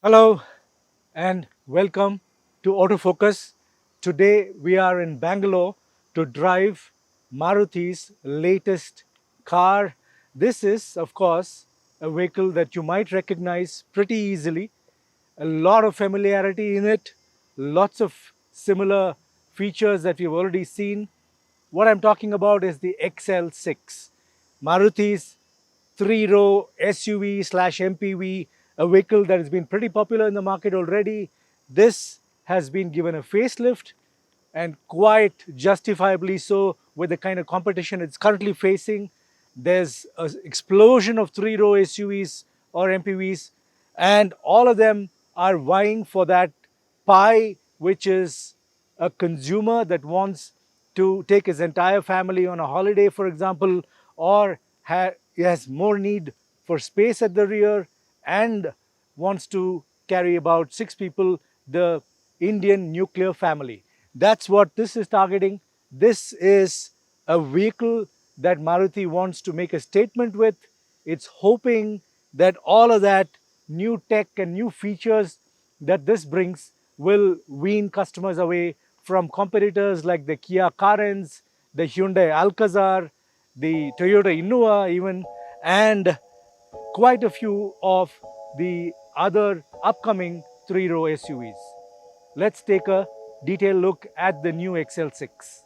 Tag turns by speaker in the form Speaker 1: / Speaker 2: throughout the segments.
Speaker 1: Hello and welcome to AutoFocus. Today we are in Bangalore to drive Maruti's latest car. This is, of course, a vehicle that you might recognize pretty easily. A lot of familiarity in it, lots of similar features that we've already seen. What I'm talking about is the XL6, Maruti's three-row SUV slash MPV, a vehicle that has been pretty popular in the market already. This has been given a facelift and quite justifiably so with the kind of competition it's currently facing. There's an explosion of three-row SUVs or MPVs, and all of them are vying for that pie, which is a consumer that wants to take his entire family on a holiday, for example, or has more need for space at the rear and wants to carry about 6 people, the Indian nuclear family. That's what this is targeting. This is a vehicle that Maruti wants to make a statement with. It's hoping that all of that new tech and new features that this brings will wean customers away from competitors like the Kia Carens, the Hyundai Alcazar, the Toyota Innova even, and quite a few of the other upcoming three-row SUVs. Let's take a detailed look at the new XL6.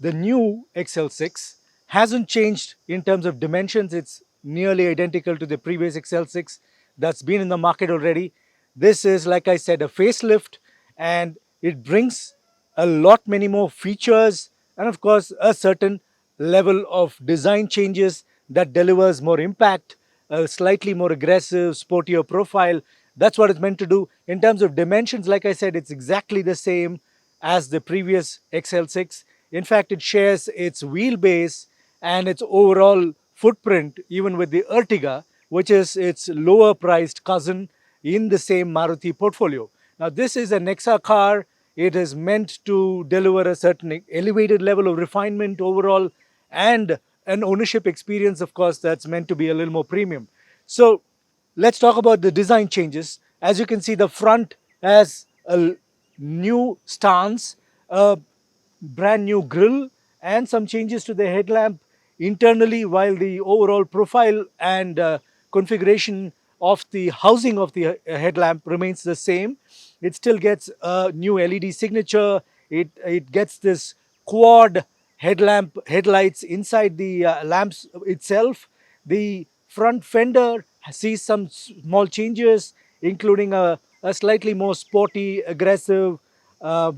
Speaker 1: The new XL6 hasn't changed in terms of dimensions. It's nearly identical to the previous XL6 that's been in the market already. This is, like I said, a facelift, and it brings a lot many more features and of course a certain level of design changes that delivers more impact, a slightly more aggressive, sportier profile. That's what it's meant to do. In terms of dimensions, like I said, it's exactly the same as the previous XL6. In fact, it shares its wheelbase and its overall footprint even with the Ertiga, which is its lower priced cousin in the same Maruti portfolio. Now, this is a Nexa car. It is meant to deliver a certain elevated level of refinement overall and an ownership experience, of course, that's meant to be a little more premium. So let's talk about the design changes. As you can see, the front has a new stance, a brand new grille, and some changes to the headlamp internally, while the overall profile and configuration of the housing of the headlamp remains the same. It still gets a new LED signature. It gets this quad headlamp headlights inside the lamps itself. The front fender sees some small changes, including a slightly more sporty, aggressive, uh,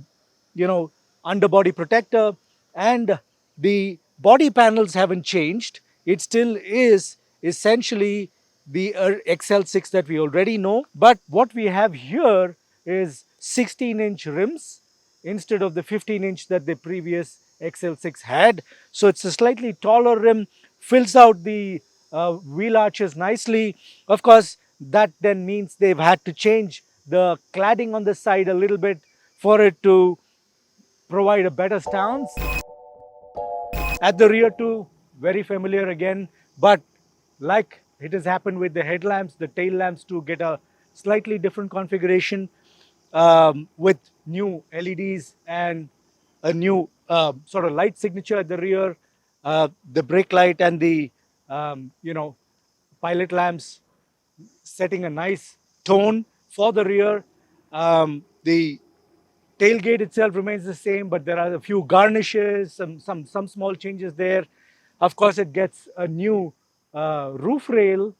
Speaker 1: you know, underbody protector, and the body panels haven't changed. It still is essentially the XL6 that we already know, but what we have here is 16-inch rims instead of the 15-inch that the previous XL6 had. So it's a slightly taller rim, fills out the wheel arches nicely. Of course, that then means they've had to change the cladding on the side a little bit for it to provide a better stance. At the rear too, very familiar again, but like it has happened with the headlamps, the tail lamps too get a slightly different configuration with new LEDs and a new sort of light signature at the rear, the brake light and the pilot lamps setting a nice tone for the rear. The tailgate itself remains the same, but there are a few garnishes, some small changes there. Of course, it gets a new roof rail,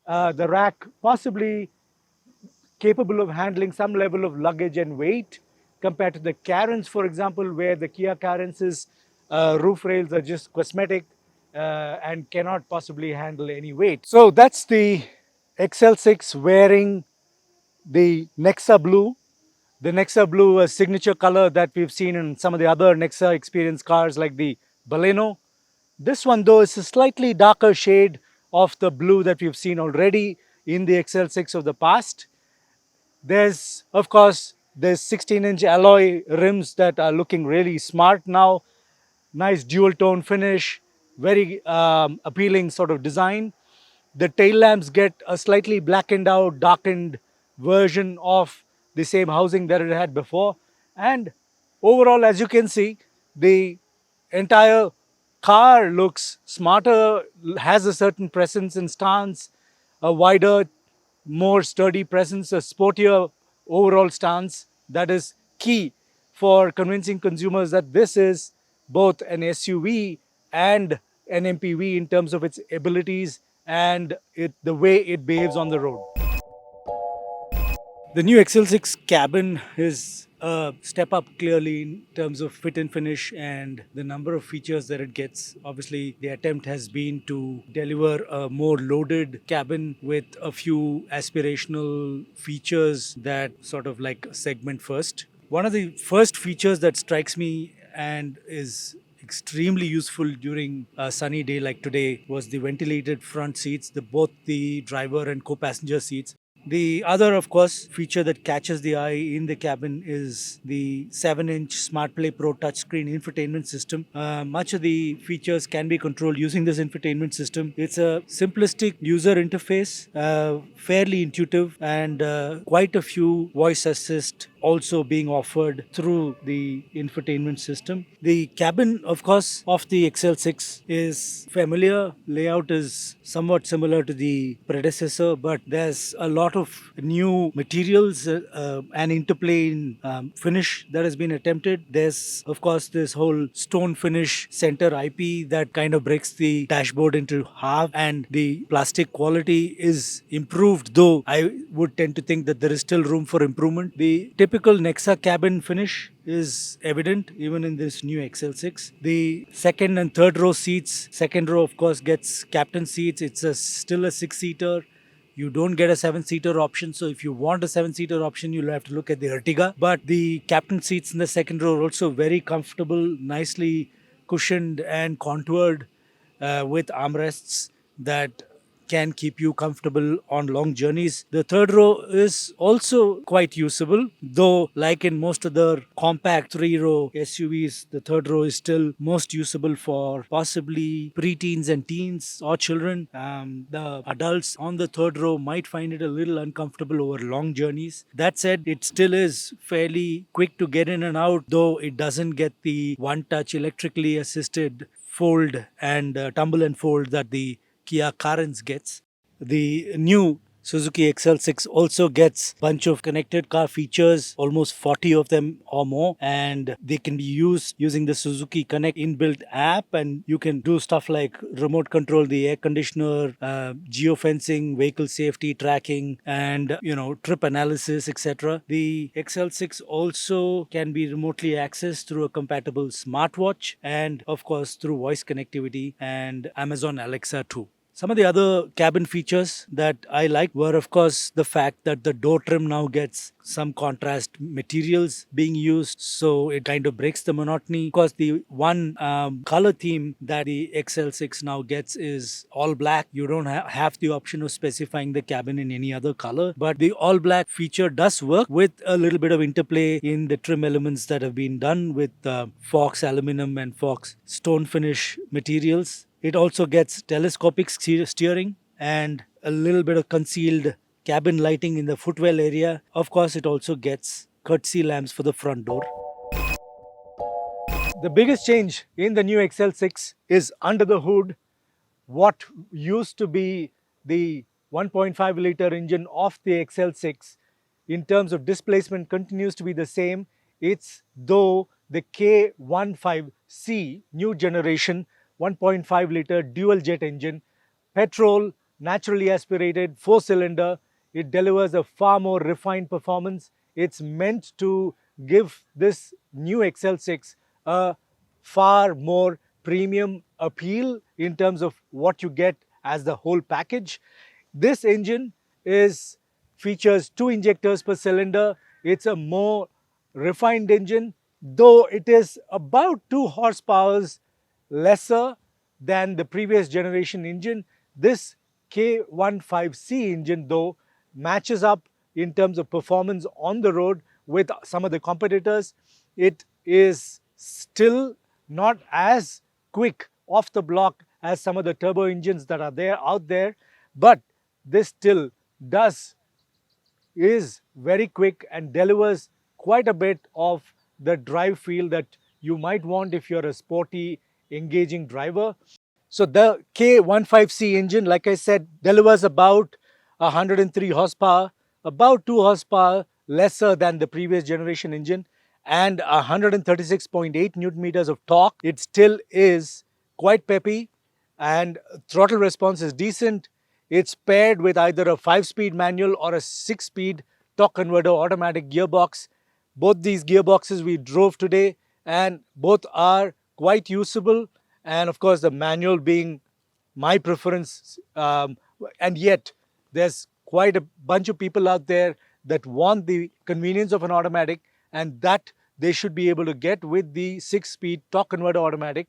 Speaker 1: the rack possibly capable of handling some level of luggage and weight compared to the Carens, for example, where the Kia Carens' roof rails are just cosmetic and cannot possibly handle any weight. So that's the XL6 wearing the Nexa blue. The Nexa Blue, a signature color that we've seen in some of the other Nexa experience cars like the Baleno. This one, though, is a slightly darker shade of the blue that we've seen already in the XL6 of the past. There's, of course, there's 16-inch alloy rims that are looking really smart now. Nice dual tone finish, very appealing sort of design. The tail lamps get a slightly blackened out, darkened version of the same housing that it had before. And overall, as you can see, the entire car looks smarter, has a certain presence and stance, a wider, more sturdy presence, a sportier overall stance that is key for convincing consumers that this is both an SUV and an MPV in terms of its abilities and the way it behaves on the road. The new XL6 cabin is a step up clearly in terms of fit and finish and the number of features that it gets. Obviously, the attempt has been to deliver a more loaded cabin with a few aspirational features that sort of like segment first. One of the first features that strikes me and is extremely useful during a sunny day like today was the ventilated front seats, both the driver and co-passenger seats. The other, of course, feature that catches the eye in the cabin is the 7-inch SmartPlay Pro touchscreen infotainment system. Much of the features can be controlled using this infotainment system. It's a simplistic user interface, fairly intuitive, and quite a few voice assist also being offered through the infotainment system. The cabin, of course, of the XL6 is familiar. Layout is somewhat similar to the predecessor, but there's a lot of new materials and interplay in finish that has been attempted. There's, of course, this whole stone finish center IP that kind of breaks the dashboard into half, and the plastic quality is improved, though I would tend to think that there is still room for improvement. The typical Nexa cabin finish is evident even in this new XL6. The second and third row seats, second row, of course, gets captain seats. It's still a six-seater. You don't get a seven-seater option. So if you want a seven-seater option, you'll have to look at the Ertiga. But the captain seats in the second row are also very comfortable, nicely cushioned and contoured with armrests that can keep you comfortable on long journeys. The third row is also quite usable, though, like in most other compact three-row SUVs, the third row is still most usable for possibly preteens and teens or children. The adults on the third row might find it a little uncomfortable over long journeys. That said, it still is fairly quick to get in and out, though it doesn't get the one-touch electrically assisted fold and tumble and fold that the Kia Carens gets. The new Suzuki XL6 also gets a bunch of connected car features, almost 40 of them or more, and they can be used using the Suzuki Connect inbuilt app, and you can do stuff like remote control the air conditioner, geofencing, vehicle safety tracking, and trip analysis, etc. The XL6 also can be remotely accessed through a compatible smartwatch and, of course, through voice connectivity and Amazon Alexa too. Some of the other cabin features that I like were, of course, the fact that the door trim now gets some contrast materials being used, so it kind of breaks the monotony. Of course, the one color theme that the XL6 now gets is all black. You don't have the option of specifying the cabin in any other color, but the all black feature does work with a little bit of interplay in the trim elements that have been done with Fox aluminum and Fox stone finish materials. It also gets telescopic steering and a little bit of concealed cabin lighting in the footwell area. Of course, it also gets courtesy lamps for the front door. The biggest change in the new XL6 is under the hood. What used to be the 1.5 liter engine of the XL6 in terms of displacement continues to be the same. It's though the K15C new generation 1.5 liter dual jet engine, petrol, naturally aspirated, 4-cylinder. It delivers a far more refined performance. It's meant to give this new XL6 a far more premium appeal in terms of what you get as the whole package. This engine features 2 injectors per cylinder. It's a more refined engine, though it is about 2 horsepower lesser than the previous generation engine. This K15C engine, though, matches up in terms of performance on the road with some of the competitors. It is still not as quick off the block as some of the turbo engines that are there out there, but this still does is very quick and delivers quite a bit of the drive feel that you might want if you're a sporty, engaging driver. So the K15C engine, like I said, delivers about 103 horsepower, about 2 horsepower lesser than the previous generation engine, and 136.8 newton meters of torque. It still is quite peppy, and throttle response is decent. It's paired with either a 5-speed manual or a 6-speed torque converter automatic gearbox. Both these gearboxes we drove today, and both are quite usable. And of course, the manual being my preference. And yet, there's quite a bunch of people out there that want the convenience of an automatic, and that they should be able to get with the 6-speed torque converter automatic.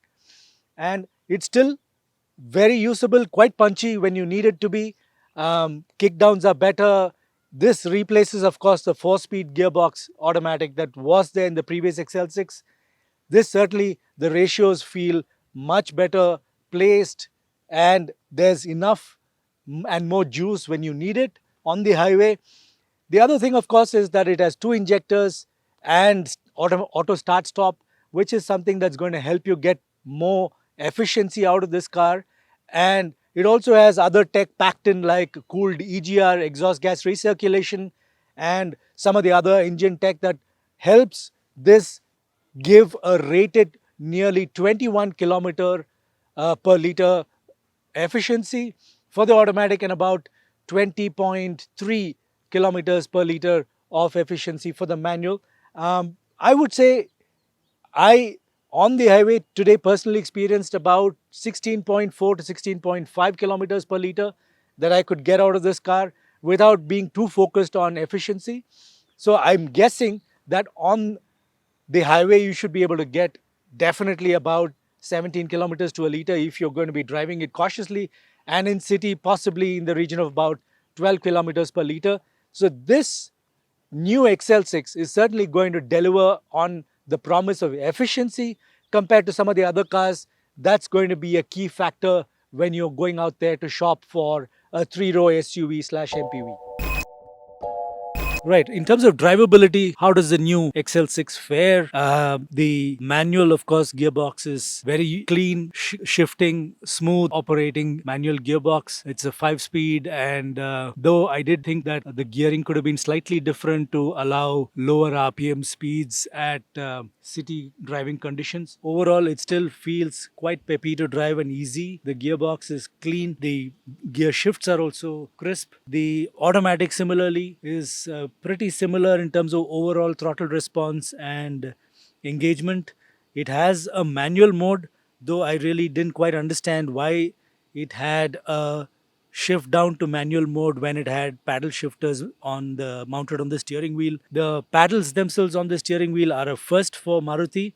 Speaker 1: And it's still very usable, quite punchy when you need it to be. Kickdowns are better. This replaces, of course, the 4-speed gearbox automatic that was there in the previous XL6. This certainly, the ratios feel much better placed, and there's enough and more juice when you need it on the highway. The other thing, of course, is that it has 2 injectors and auto start stop, which is something that's going to help you get more efficiency out of this car. And it also has other tech packed in, like cooled EGR, exhaust gas recirculation, and some of the other engine tech that helps this give a rated nearly 21 kilometer per liter efficiency for the automatic, and about 20.3 kilometers per liter of efficiency for the manual. I would say I, on the highway today, personally experienced about 16.4 to 16.5 kilometers per liter that I could get out of this car without being too focused on efficiency. So I'm guessing that on the highway you should be able to get definitely about 17 kilometers to a liter if you're going to be driving it cautiously, and in city possibly in the region of about 12 kilometers per liter. So this new XL6 is certainly going to deliver on the promise of efficiency compared to some of the other cars. That's going to be a key factor when you're going out there to shop for a 3-row SUV slash MPV. Right. In terms of drivability, how does the new XL6 fare? The manual, of course, gearbox is very clean, shifting, smooth operating manual gearbox. It's a 5-speed, and though I did think that the gearing could have been slightly different to allow lower RPM speeds at city driving conditions, overall it still feels quite peppy to drive and easy. The gearbox is clean. The gear shifts are also crisp. The automatic similarly is pretty similar in terms of overall throttle response and engagement. It has a manual mode, though I really didn't quite understand why it had a shift down to manual mode when it had paddle shifters on the mounted on the steering wheel. The paddles themselves on the steering wheel are a first for Maruti.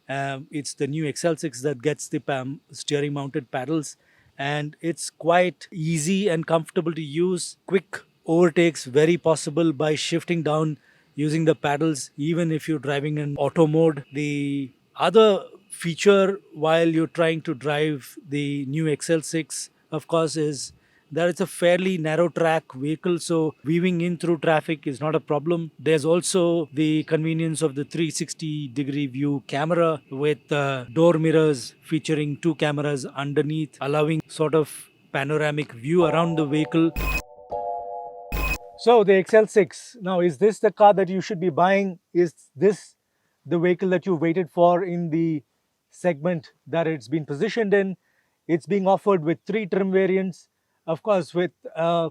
Speaker 1: It's the new XL6 that gets the steering mounted paddles, and it's quite easy and comfortable to use. Quick overtakes very possible by shifting down using the paddles, even if you're driving in auto mode. The other feature while you're trying to drive the new XL6, of course, is that it's a fairly narrow track vehicle, so weaving in through traffic is not a problem. There's also the convenience of the 360-degree view camera with door mirrors featuring 2 cameras underneath, allowing sort of panoramic view around the vehicle. So the XL6, now is this the car that you should be buying? Is this the vehicle that you waited for in the segment that it's been positioned in? It's being offered with 3 trim variants, of course with a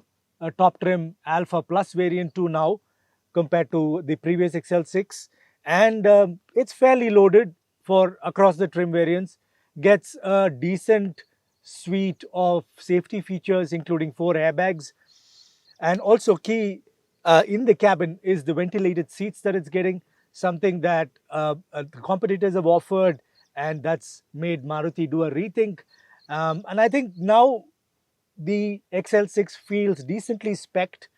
Speaker 1: top trim Alpha Plus variant too now compared to the previous XL6, and it's fairly loaded for across the trim variants. Gets a decent suite of safety features including 4 airbags, and also key in the cabin is the ventilated seats that it's getting, something that the competitors have offered, and that's made Maruti do a rethink. And I think now the XL6 feels decently specced.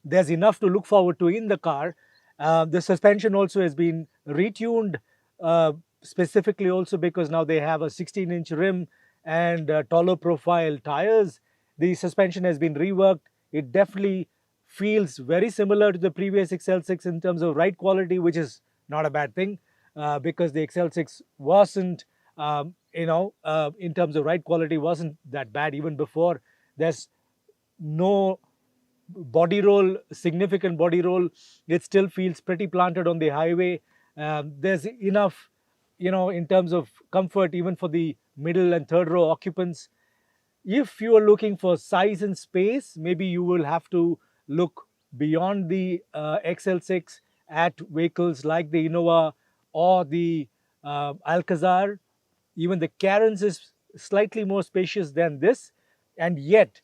Speaker 1: There's enough to look forward to in the car. The suspension also has been retuned, uh, specifically also because now they have a 16-inch rim and taller profile tires. The suspension has been reworked. It definitely feels very similar to the previous XL6 in terms of ride quality, which is not a bad thing, because the XL6 wasn't, in terms of ride quality, wasn't that bad even before. There's no body roll, significant body roll. It still feels pretty planted on the highway. There's enough, in terms of comfort, even for the middle and third row occupants. If you are looking for size and space, maybe you will have to look beyond the XL6 at vehicles like the Innova or the Alcazar. Even the Cairns is slightly more spacious than this, and yet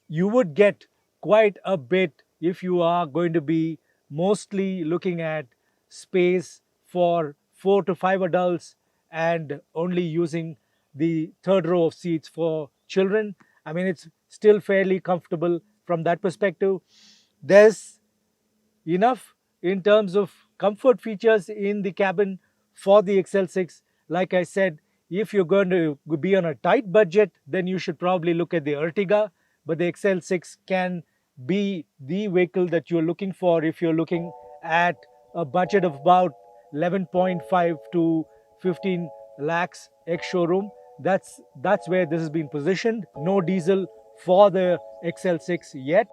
Speaker 1: you would get quite a bit if you are going to be mostly looking at space for 4 to 5 adults and only using the third row of seats for children. I mean, it's still fairly comfortable from that perspective. There's enough in terms of comfort features in the cabin for the XL6. Like I said, if you're going to be on a tight budget, then you should probably look at the Ertiga. But the XL6 can be the vehicle that you're looking for if you're looking at a budget of about 11.5 to 15 lakhs ex showroom. That's where this has been positioned. No diesel for the XL6 yet.